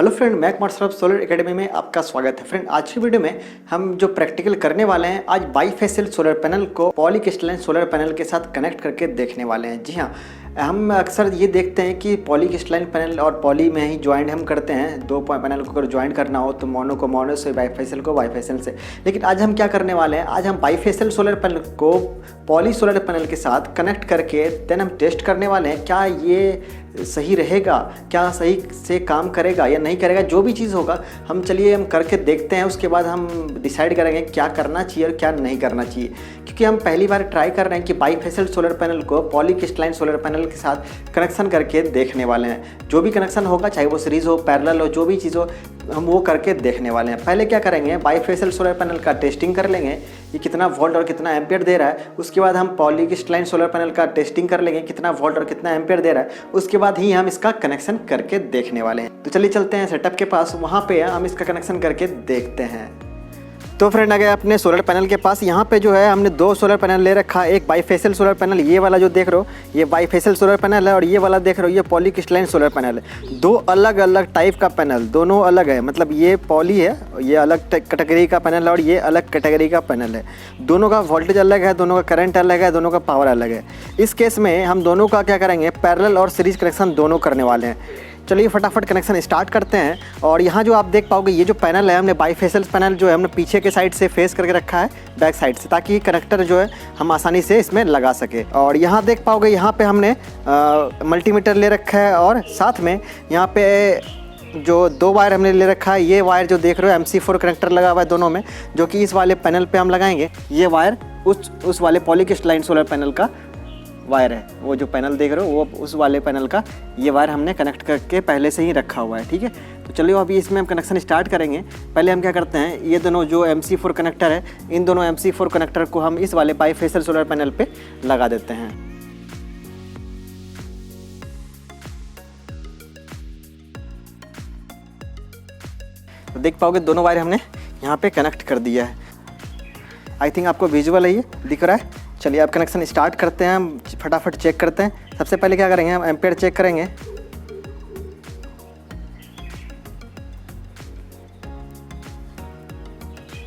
Hello friend, मैं Kumar Saurabh solar academy में आपका स्वागत है। फ्रेंड, आज की वीडियो में हम जो प्रैक्टिकल करने वाले हैं, आज बाईफेशियल सोलर पैनल को पॉलीक्रिस्टलाइन सोलर पैनल के साथ कनेक्ट करके देखने वाले हैं। जी हाँ, हम अक्सर ये देखते हैं कि पॉलीक्रिस्टलाइन पैनल और पॉली में ही ज्वाइंट हम करते हैं। दो पैनल को अगर ज्वाइंट करना हो तो मोनो को मोनो से, बाईफेशियल को बाईफेशियल से। लेकिन आज हम क्या करने वाले हैं, आज हम बाईफेशियल सोलर पैनल को पॉली सोलर पैनल के साथ कनेक्ट करके देन हम टेस्ट करने वाले हैं क्या ये सही रहेगा, क्या सही से काम करेगा या नहीं करेगा। जो भी चीज़ होगा हम करके देखते हैं। उसके बाद हम डिसाइड करेंगे क्या करना चाहिए और क्या नहीं करना चाहिए, क्योंकि हम पहली बार ट्राई कर रहे हैं कि बाईफेशियल सोलर पैनल को पॉलीक्रिस्टलाइन सोलर पैनल के साथ कनेक्शन करके देखने वाले हैं। जो भी कनेक्शन होगा, चाहे वो सीरीज़ हो, पैरेलल हो, जो भी चीज़ हो, हम वो करके देखने वाले हैं। पहले क्या करेंगे, बाईफेशियल सोलर पैनल का टेस्टिंग कर लेंगे ये कितना वोल्ट और कितना एम्पियर दे रहा है। उसके बाद हम पॉलीक्रिस्टलाइन सोलर पैनल का टेस्टिंग कर लेंगे कितना वोल्ट और कितना एम्पियर दे रहा है। उसके बाद ही हम इसका कनेक्शन करके देखने वाले हैं। तो चलिए चलते हैं सेटअप के पास, वहाँ पे हम इसका कनेक्शन करके देखते हैं। तो फ्रेंड, आ गए अपने सोलर पैनल के पास। यहाँ पे जो है हमने दो सोलर पैनल ले रखा है। एक बाईफेशियल सोलर पैनल, ये वाला जो देख रहे हो ये बाईफेशियल सोलर पैनल है, और ये वाला देख रहे हो ये पॉलीक्रिस्टलाइन सोलर पैनल है। दो अलग अलग टाइप का पैनल, दोनों अलग है। मतलब ये पॉली है, ये अलग कैटेगरी का पैनल है, और ये अलग कैटेगरी का पैनल है। दोनों का वोल्टेज अलग है, दोनों का करंट अलग है, दोनों का पावर अलग है। इस केस में हम दोनों का क्या करेंगे, पैरेलल और सीरीज कनेक्शन दोनों करने वाले हैं। चलिए फटाफट कनेक्शन स्टार्ट करते हैं। और यहाँ जो आप देख पाओगे, ये जो पैनल है हमने बाईफेशियल पैनल जो है हमने पीछे के साइड से फेस करके रखा है, बैक साइड से, ताकि कनेक्टर जो है हम आसानी से इसमें लगा सके। और यहाँ देख पाओगे, यहाँ पे हमने मल्टीमीटर ले रखा है, और साथ में यहाँ पे जो दो वायर हमने ले रखा है। ये वायर जो देख रहे हो MC4 कनेक्टर लगा हुआ है दोनों में, जो कि इस वाले पैनल पे हम लगाएंगे। ये वायर उस वाले पॉलीक्रिस्टलाइन सोलर पैनल का वायर है। वो जो पैनल देख रहे हो वो उस वाले पैनल का ये वायर हमने कनेक्ट करके पहले से ही रखा हुआ है। ठीक है, तो चलिए अभी इसमें हम कनेक्शन स्टार्ट करेंगे। पहले हम क्या करते हैं, ये दोनों जो MC4 कनेक्टर है, इन दोनों MC4 कनेक्टर को हम इस वाले बाईफेशियल सोलर पैनल पे लगा देते हैं। तो देख पाओगे दोनों वायर हमने यहाँ पे कनेक्ट कर दिया है। आई थिंक आपको विजुअल है, ये दिख रहा है। चलिए अब कनेक्शन स्टार्ट करते हैं, हम फटाफट चेक करते हैं। सबसे पहले क्या करेंगे, हम एम्पेयर चेक करेंगे।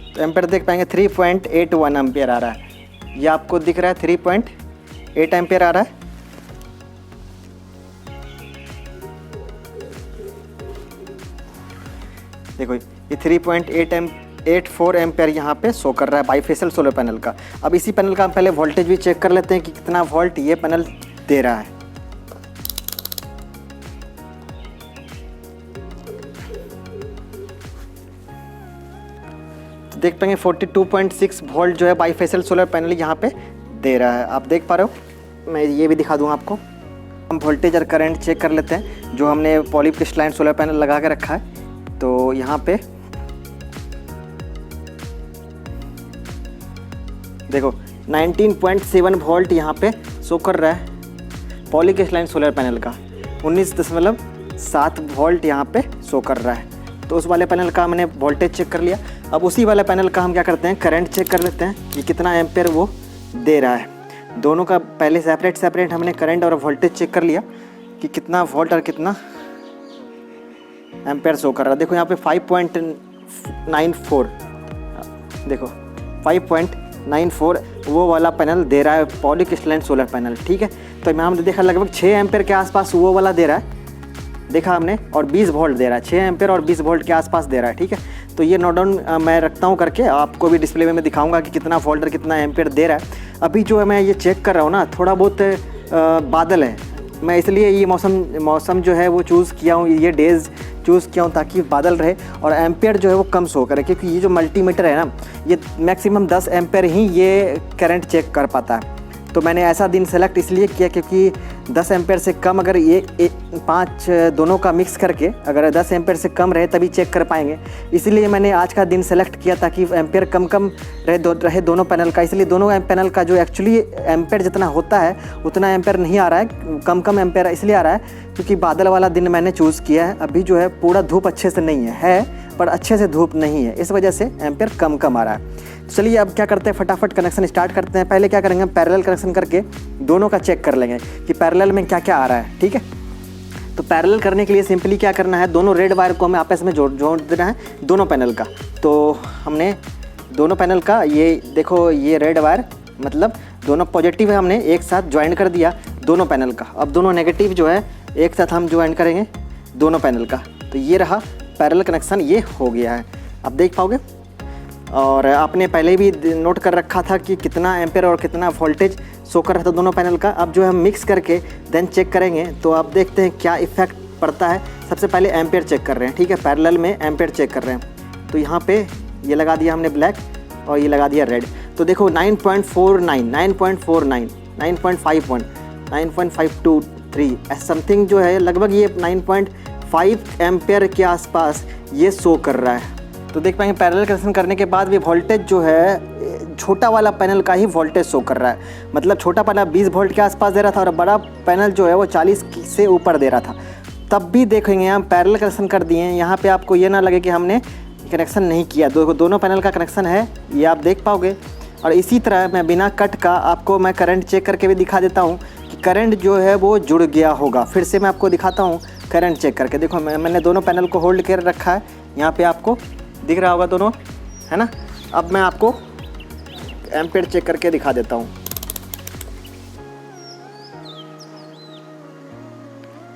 तो एम्पेयर देख पाएंगे 3.81 एम्पेयर आ रहा है। ये आपको दिख रहा है 3.8 एम्पेयर आ रहा है। देखो ये 3.84 एम्पेयर यहाँ पे शो कर रहा है बाईफेशियल सोलर पैनल का। अब इसी पैनल का हम पहले वोल्टेज भी चेक कर लेते हैं कि कितना वोल्ट ये पैनल दे रहा है। तो देख पाएंगे 42.6 वोल्ट जो है बाईफेशियल सोलर पैनल यहाँ पे दे रहा है। आप देख पा रहे हो, मैं ये भी दिखा दूँ आपको। हम वोल्टेज और करंट चेक कर लेते हैं जो हमने पॉलीक्रिस्टलाइन सोलर पैनल लगा के रखा है। तो यहाँ पे देखो 19.7 वोल्ट यहाँ पे शो कर रहा है पॉलीक्रिस्टलाइन सोलर पैनल का। 19.7 वोल्ट यहाँ पे शो कर रहा है। तो उस वाले पैनल का हमने वोल्टेज चेक कर लिया। अब उसी वाले पैनल का हम क्या करते हैं, करंट चेक कर लेते हैं कि कितना एम्पेयर वो दे रहा है। दोनों का पहले सेपरेट हमने करंट और वोल्टेज चेक कर लिया कि कितना वोल्ट और कितना एम्पेयर शो कर रहा है। देखो यहाँ पे 5.94, देखो 5.94 वो वाला पैनल दे रहा है पॉलीक्रिस्टलाइन सोलर पैनल। ठीक है, तो यहाँ हमने देखा लगभग 6 एम्पेयर के आसपास वो वाला दे रहा है, देखा हमने, और 20 वोल्ट दे रहा है। 6 एम्पेयर और 20 वोल्ट के आसपास दे रहा है। ठीक है, तो ये नोट डाउन मैं रखता हूँ करके, आपको भी डिस्प्ले में मैं दिखाऊंगा कि कितना वोल्ट और कितना एम्पेयर दे रहा है। अभी जो है मैं ये चेक कर रहा हूँ ना, थोड़ा बहुत बादल है, मैं इसलिए ये मौसम जो है वो चूज़ किया हूँ, ये डेज़ चूज़ किया हूँ ताकि बादल रहे और एम्पेयर जो है वो कम शो करे। क्योंकि ये जो मल्टीमीटर है ना, ये मैक्सिमम 10 एम्पेयर ही ये करंट चेक कर पाता है। तो मैंने ऐसा दिन सेलेक्ट इसलिए किया क्योंकि 10 एम्पेयर से कम, अगर ये 5 दोनों का मिक्स करके अगर 10 एम्पेयर से कम रहे तभी चेक कर पाएंगे। इसलिए मैंने आज का दिन सेलेक्ट किया ताकि एम्पेयर कम रहे दोनों पैनल का। इसलिए दोनों पैनल का जो एक्चुअली एम्पेयर जितना होता है उतना एम्पेयर नहीं आ रहा है, कम एम्पेयर इसलिए आ रहा है क्योंकि बादल वाला दिन मैंने चूज़ किया है। अभी जो है पूरा धूप अच्छे से नहीं है पर अच्छे से धूप नहीं है, इस वजह से एम्पेयर कम आ रहा है। चलिए अब क्या करते हैं, फटाफट कनेक्शन स्टार्ट करते हैं। पहले क्या करेंगे, पैरेलल कनेक्शन करके दोनों का चेक कर लेंगे कि पैरेलल में क्या क्या आ रहा है। ठीक है, तो पैरेलल करने के लिए सिंपली क्या करना है, दोनों रेड वायर को हमें आपस में जोड़ देना है दोनों पैनल का। तो हमने दोनों पैनल का ये देखो, ये रेड वायर मतलब दोनों पॉजिटिव है, हमने एक साथ ज्वाइन कर दिया दोनों पैनल का। अब दोनों नेगेटिव जो है एक साथ हम ज्वाइन करेंगे दोनों पैनल का। तो ये रहा पैरेलल कनेक्शन, ये हो गया है, आप देख पाओगे। और आपने पहले भी नोट कर रखा था कि कितना एम्पेयर और कितना वोल्टेज शो कर रहा था दोनों पैनल का। अब जो है हम मिक्स करके देन चेक करेंगे, तो आप देखते हैं क्या इफेक्ट पड़ता है। सबसे पहले एम्पेयर चेक कर रहे हैं, ठीक है, पैरेलल में एम्पेयर चेक कर रहे हैं। तो यहाँ पे ये लगा दिया हमने ब्लैक और ये लगा दिया रेड। तो देखो 9.49, 9.49, 9.51, 9.523 समथिंग जो है, लगभग ये 9.5 एम्पेयर के आसपास ये शो कर रहा है। तो देख पाएंगे पैरेलल कनेक्शन करने के बाद भी वोल्टेज जो है छोटा वाला पैनल का ही वोल्टेज शो कर रहा है। मतलब छोटा पैनल 20 वोल्ट के आसपास दे रहा था और बड़ा पैनल जो है वो 40 से ऊपर दे रहा था। तब भी देखेंगे हम पैरेलल कनेक्शन कर दिए हैं, यहाँ पे आपको ये ना लगे कि हमने कनेक्शन नहीं किया, दोनों पैनल का कनेक्शन है, ये आप देख पाओगे। और इसी तरह मैं बिना कट का आपको मैं करंट चेक करके भी दिखा देता हूँ कि करंट जो है वो जुड़ गया होगा। फिर से मैं आपको दिखाता हूँ करंट चेक करके। देखो मैंने दोनों पैनल को होल्ड कर रखा है, यहाँ पे आपको दिख रहा होगा दोनों, है ना। अब मैं आपको एम्पेयर चेक करके दिखा देता हूँ।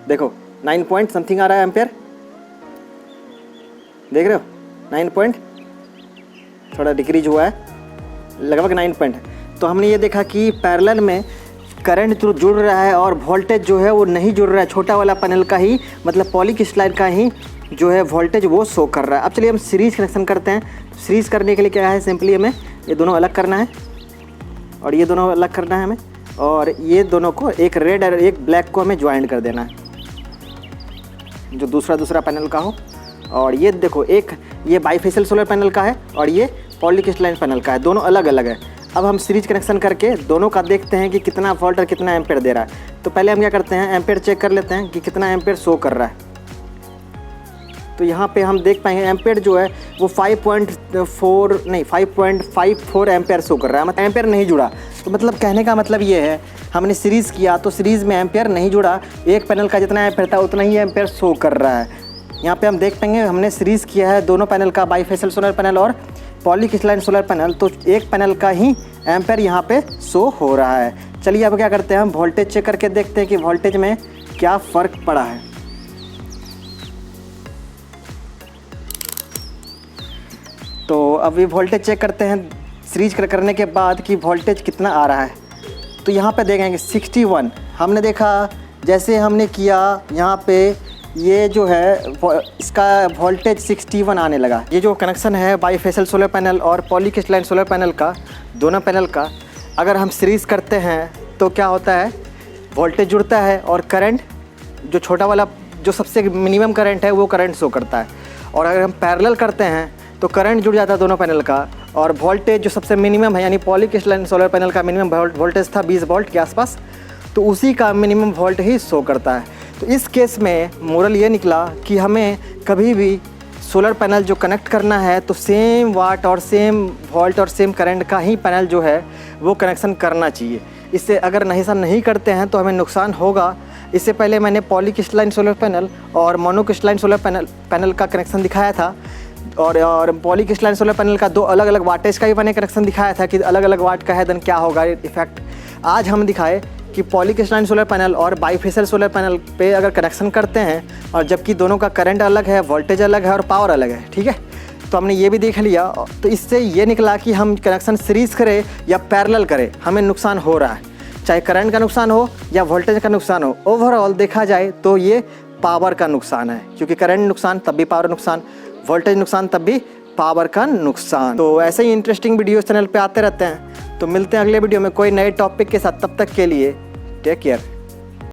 देखो 9 पॉइंट समथिंग आ रहा है एम्पेयर, देख रहे हो 9 पॉइंट, थोड़ा डिक्रीज हुआ है, लगभग 9 पॉइंट। तो हमने ये देखा कि पैरेलल में करंट जो जुड़ रहा है और वोल्टेज जो है वो नहीं जुड़ रहा है, छोटा वाला पैनल का ही मतलब पॉलीक्रिस्टलाइन का ही जो है वोल्टेज वो शो कर रहा है। अब चलिए हम सीरीज कनेक्शन करते हैं। सीरीज करने के लिए क्या है, सिंपली हमें ये दोनों अलग करना है और ये दोनों अलग करना है हमें, और ये दोनों को एक रेड और एक ब्लैक को हमें ज्वाइन कर देना है जो दूसरा पैनल का हो। और ये देखो एक ये बाईफेशियल सोलर पैनल का है और ये पॉलीक्रिस्टलाइन पैनल का है, दोनों अलग अलग है। अब हम सीरीज कनेक्शन करके दोनों का देखते हैं कि कितना वोल्ट और कितना एम्पेयर दे रहा है। तो पहले हम क्या करते हैं, एम्पेयर चेक कर लेते हैं कि कितना एम्पेयर शो कर रहा है। तो यहाँ पे हम देख पाएंगे एम्पेयर जो है वो 5.54 एम्पेयर शो कर रहा है, मतलब एम्पेयर नहीं जुड़ा। तो मतलब कहने का मतलब ये है, हमने सीरीज़ किया तो सीरीज़ में एम्पेयर नहीं जुड़ा, एक पैनल का जितना एम्पेयर था उतना ही एम्पेयर शो कर रहा है। यहाँ पे हम देख पाएंगे हमने सीरीज़ किया है दोनों पैनल का, बाईफेशियल सोलर पैनल और पॉलीक्रिस्टलाइन सोलर पैनल, तो एक पैनल का ही एम्पेयर यहाँ पे शो हो रहा है। चलिए अब क्या करते हैं, हम वोल्टेज चेक करके देखते हैं कि वोल्टेज में क्या फ़र्क पड़ा है। तो अभी वोल्टेज चेक करते हैं सीरीज करने के बाद कि वोल्टेज कितना आ रहा है। तो यहाँ पे देखेंगे 61, हमने देखा जैसे हमने किया यहाँ पे ये जो है इसका वोल्टेज 61 आने लगा। ये जो कनेक्शन है बाईफेशियल सोलर पैनल और पॉलीक्रिस्टलाइन सोलर पैनल का, दोनों पैनल का अगर हम सीरीज़ करते हैं तो क्या होता है, वोल्टेज जुड़ता है और करंट जो छोटा वाला जो सबसे मिनिमम करंट है वो करंट शो करता है। और अगर हम पैरेलल करते हैं तो करंट जुड़ जाता है दोनों पैनल का और वोल्टेज जो सबसे मिनिमम है, यानी पॉलीक्रिस्टलाइन सोलर पैनल का मिनिमम वोल्टेज था 20 वोल्ट के आसपास, तो उसी का मिनिमम वोल्ट ही शो करता है। तो इस केस में मोरल ये निकला कि हमें कभी भी सोलर पैनल जो कनेक्ट करना है तो सेम वाट और सेम वोल्ट और सेम करंट का ही पैनल जो है वो कनेक्शन करना चाहिए। इससे अगर ऐसा नहीं करते हैं तो हमें नुकसान होगा। इससे पहले मैंने पॉलीक्रिस्टलाइन सोलर पैनल और मोनोक्रिस्टलाइन सोलर पैनल का कनेक्शन दिखाया था और पॉलीक्रिस्टलाइन सोलर पैनल का दो अलग अलग वाटेज का भी मैंने कनेक्शन दिखाया था कि अलग अलग वाट का है देन क्या होगा इफेक्ट। आज हम दिखाए कि पॉलीक्रिस्टलाइन सोलर पैनल और बाईफेशियल सोलर पैनल पे अगर कनेक्शन करते हैं और जबकि दोनों का करंट अलग है, वोल्टेज अलग है और पावर अलग है, ठीक है, तो हमने ये भी देख लिया। तो इससे ये निकला कि हम कनेक्शन सीरीज़ करें या पैरेलल करें, हमें नुकसान हो रहा है, चाहे करंट का नुकसान हो या वोल्टेज का नुकसान हो। ओवरऑल देखा जाए तो ये पावर का नुकसान है, क्योंकि करंट नुकसान तब भी पावर नुकसान, वोल्टेज नुकसान तब भी पावर का नुकसान। तो ऐसे ही इंटरेस्टिंग वीडियोस चैनल पे आते रहते हैं। तो मिलते हैं अगले वीडियो में कोई नए टॉपिक के साथ, तब तक के लिए टेक केयर।